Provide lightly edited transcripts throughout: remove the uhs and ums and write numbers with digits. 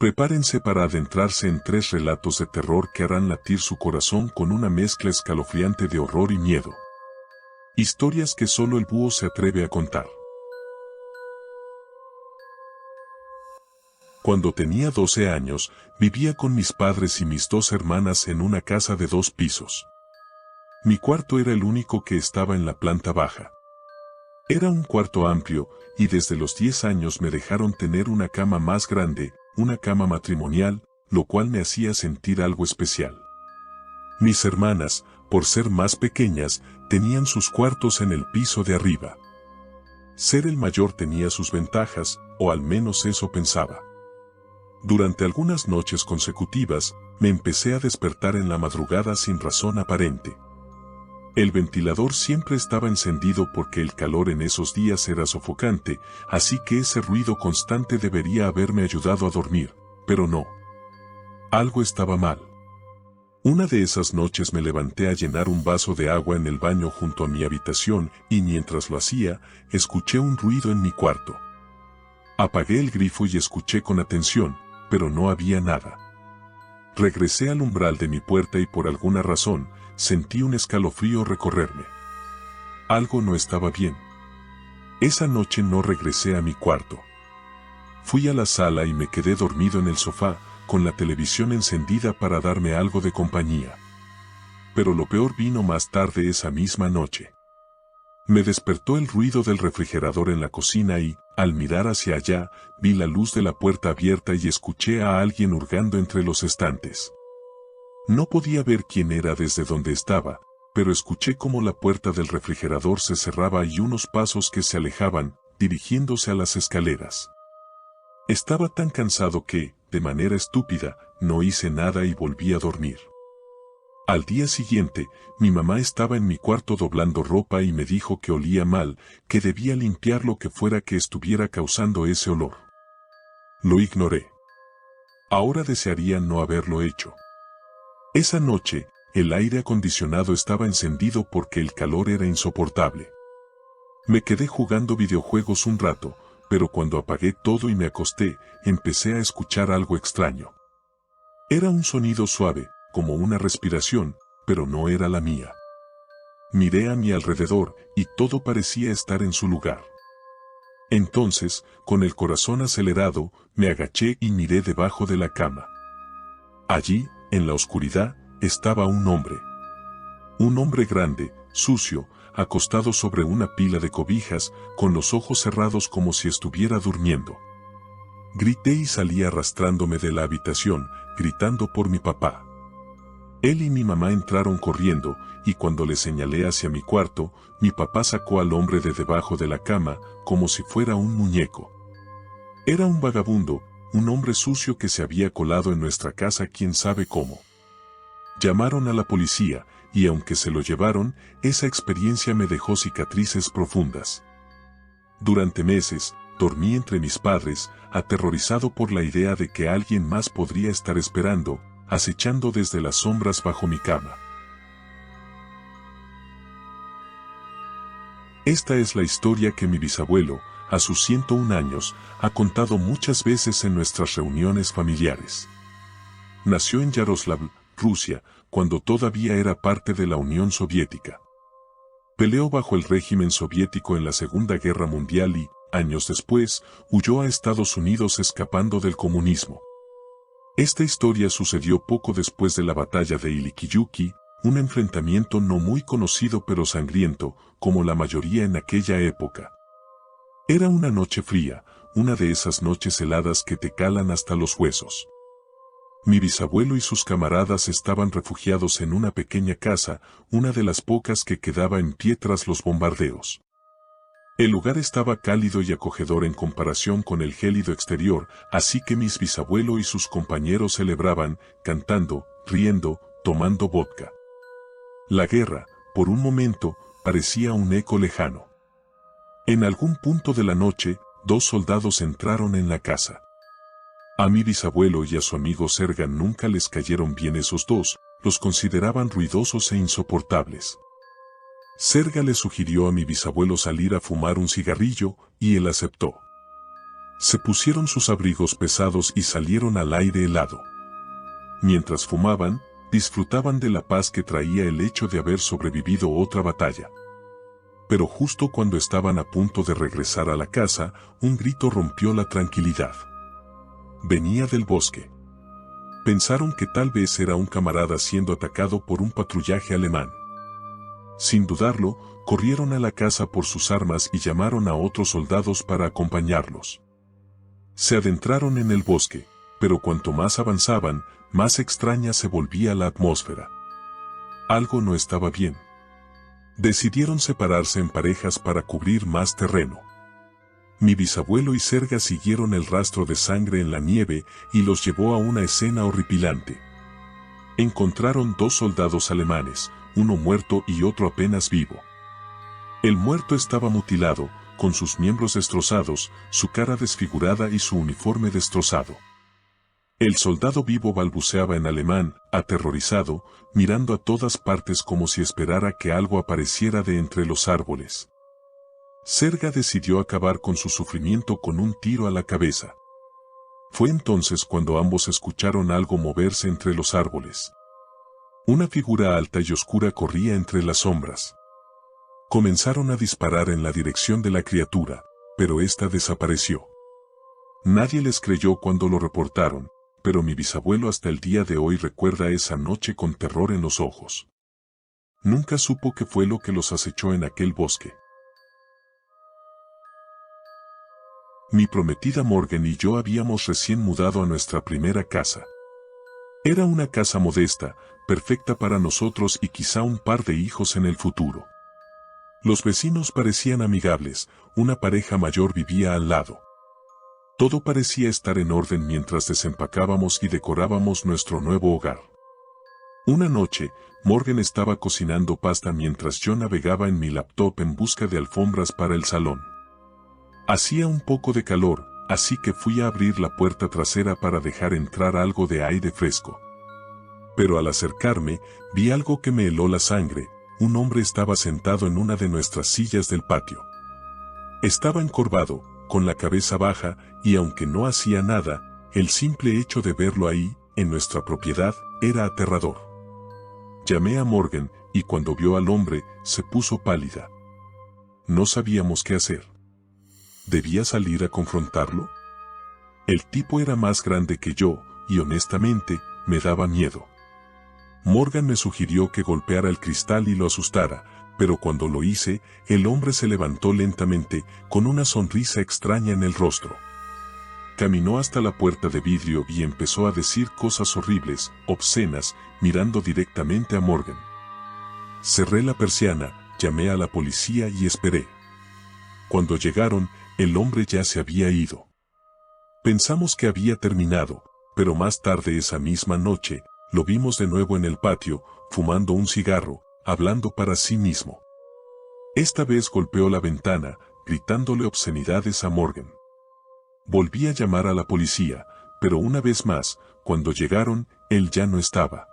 Prepárense para adentrarse en 3 relatos de terror que harán latir su corazón con una mezcla escalofriante de horror y miedo. Historias que solo el búho se atreve a contar. Cuando tenía 12 años, vivía con mis padres y mis 2 hermanas en una casa de 2 pisos. Mi cuarto era el único que estaba en la planta baja. Era un cuarto amplio, y desde los 10 años me dejaron tener una cama más grande, una cama matrimonial, lo cual me hacía sentir algo especial. Mis hermanas, por ser más pequeñas, tenían sus cuartos en el piso de arriba. Ser el mayor tenía sus ventajas, o al menos eso pensaba. Durante algunas noches consecutivas, me empecé a despertar en la madrugada sin razón aparente. El ventilador siempre estaba encendido porque el calor en esos días era sofocante, así que ese ruido constante debería haberme ayudado a dormir, pero no. Algo estaba mal. Una de esas noches me levanté a llenar un vaso de agua en el baño junto a mi habitación y mientras lo hacía, escuché un ruido en mi cuarto. Apagué el grifo y escuché con atención, pero no había nada. Regresé al umbral de mi puerta y por alguna razón, sentí un escalofrío recorrerme. Algo no estaba bien. Esa noche no regresé a mi cuarto. Fui a la sala y me quedé dormido en el sofá, con la televisión encendida para darme algo de compañía. Pero lo peor vino más tarde esa misma noche. Me despertó el ruido del refrigerador en la cocina y, al mirar hacia allá, vi la luz de la puerta abierta y escuché a alguien hurgando entre los estantes. No podía ver quién era desde donde estaba, pero escuché cómo la puerta del refrigerador se cerraba y unos pasos que se alejaban, dirigiéndose a las escaleras. Estaba tan cansado que, de manera estúpida, no hice nada y volví a dormir. Al día siguiente, mi mamá estaba en mi cuarto doblando ropa y me dijo que olía mal, que debía limpiar lo que fuera que estuviera causando ese olor. Lo ignoré. Ahora desearía no haberlo hecho. Esa noche, el aire acondicionado estaba encendido porque el calor era insoportable. Me quedé jugando videojuegos un rato, pero cuando apagué todo y me acosté, empecé a escuchar algo extraño. Era un sonido suave, como una respiración, pero no era la mía. Miré a mi alrededor, y todo parecía estar en su lugar. Entonces, con el corazón acelerado, me agaché y miré debajo de la cama. Allí, en la oscuridad, estaba un hombre. Un hombre grande, sucio, acostado sobre una pila de cobijas, con los ojos cerrados como si estuviera durmiendo. Grité y salí arrastrándome de la habitación, gritando por mi papá. Él y mi mamá entraron corriendo, y cuando le señalé hacia mi cuarto, mi papá sacó al hombre de debajo de la cama, como si fuera un muñeco. Era un vagabundo, un hombre sucio que se había colado en nuestra casa quién sabe cómo. Llamaron a la policía, y aunque se lo llevaron, esa experiencia me dejó cicatrices profundas. Durante meses, dormí entre mis padres, aterrorizado por la idea de que alguien más podría estar esperando, acechando desde las sombras bajo mi cama. Esta es la historia que mi bisabuelo, a sus 101 años, ha contado muchas veces en nuestras reuniones familiares. Nació en Yaroslavl, Rusia, cuando todavía era parte de la Unión Soviética. Peleó bajo el régimen soviético en la Segunda Guerra Mundial y, años después, huyó a Estados Unidos escapando del comunismo. Esta historia sucedió poco después de la batalla de Ilikiyuki, un enfrentamiento no muy conocido pero sangriento, como la mayoría en aquella época. Era una noche fría, una de esas noches heladas que te calan hasta los huesos. Mi bisabuelo y sus camaradas estaban refugiados en una pequeña casa, una de las pocas que quedaba en pie tras los bombardeos. El lugar estaba cálido y acogedor en comparación con el gélido exterior, así que mis bisabuelo y sus compañeros celebraban, cantando, riendo, tomando vodka. La guerra, por un momento, parecía un eco lejano. En algún punto de la noche, 2 soldados entraron en la casa. A mi bisabuelo y a su amigo Sergan nunca les cayeron bien esos dos, los consideraban ruidosos e insoportables. Serga le sugirió a mi bisabuelo salir a fumar un cigarrillo, y él aceptó. Se pusieron sus abrigos pesados y salieron al aire helado. Mientras fumaban, disfrutaban de la paz que traía el hecho de haber sobrevivido otra batalla. Pero justo cuando estaban a punto de regresar a la casa, un grito rompió la tranquilidad. Venía del bosque. Pensaron que tal vez era un camarada siendo atacado por un patrullaje alemán. Sin dudarlo, corrieron a la casa por sus armas y llamaron a otros soldados para acompañarlos. Se adentraron en el bosque, pero cuanto más avanzaban, más extraña se volvía la atmósfera. Algo no estaba bien. Decidieron separarse en parejas para cubrir más terreno. Mi bisabuelo y Serga siguieron el rastro de sangre en la nieve y los llevó a una escena horripilante. Encontraron 2 soldados alemanes, uno muerto y otro apenas vivo. El muerto estaba mutilado, con sus miembros destrozados, su cara desfigurada y su uniforme destrozado. El soldado vivo balbuceaba en alemán, aterrorizado, mirando a todas partes como si esperara que algo apareciera de entre los árboles. Serga decidió acabar con su sufrimiento con un tiro a la cabeza. Fue entonces cuando ambos escucharon algo moverse entre los árboles. Una figura alta y oscura corría entre las sombras. Comenzaron a disparar en la dirección de la criatura, pero ésta desapareció. Nadie les creyó cuando lo reportaron, pero mi bisabuelo hasta el día de hoy recuerda esa noche con terror en los ojos. Nunca supo qué fue lo que los acechó en aquel bosque. Mi prometida Morgan y yo habíamos recién mudado a nuestra primera casa. Era una casa modesta, perfecta para nosotros y quizá un par de hijos en el futuro. Los vecinos parecían amigables, una pareja mayor vivía al lado. Todo parecía estar en orden mientras desempacábamos y decorábamos nuestro nuevo hogar. Una noche, Morgan estaba cocinando pasta mientras yo navegaba en mi laptop en busca de alfombras para el salón. Hacía un poco de calor, así que fui a abrir la puerta trasera para dejar entrar algo de aire fresco. Pero al acercarme, vi algo que me heló la sangre. Un hombre estaba sentado en una de nuestras sillas del patio. Estaba encorvado, con la cabeza baja, y aunque no hacía nada, el simple hecho de verlo ahí, en nuestra propiedad, era aterrador. Llamé a Morgan, y cuando vio al hombre, se puso pálida. No sabíamos qué hacer. ¿Debía salir a confrontarlo? El tipo era más grande que yo, y honestamente, me daba miedo. Morgan me sugirió que golpeara el cristal y lo asustara, pero cuando lo hice, el hombre se levantó lentamente, con una sonrisa extraña en el rostro. Caminó hasta la puerta de vidrio y empezó a decir cosas horribles, obscenas, mirando directamente a Morgan. Cerré la persiana, llamé a la policía y esperé. Cuando llegaron, el hombre ya se había ido. Pensamos que había terminado, pero más tarde esa misma noche, lo vimos de nuevo en el patio, fumando un cigarro, hablando para sí mismo. Esta vez golpeó la ventana, gritándole obscenidades a Morgan. Volví a llamar a la policía, pero una vez más, cuando llegaron, él ya no estaba.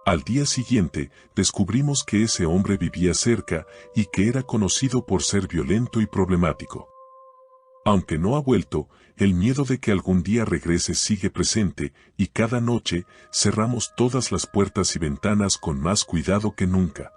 Al día siguiente, descubrimos que ese hombre vivía cerca y que era conocido por ser violento y problemático. Aunque no ha vuelto, el miedo de que algún día regrese sigue presente, y cada noche cerramos todas las puertas y ventanas con más cuidado que nunca.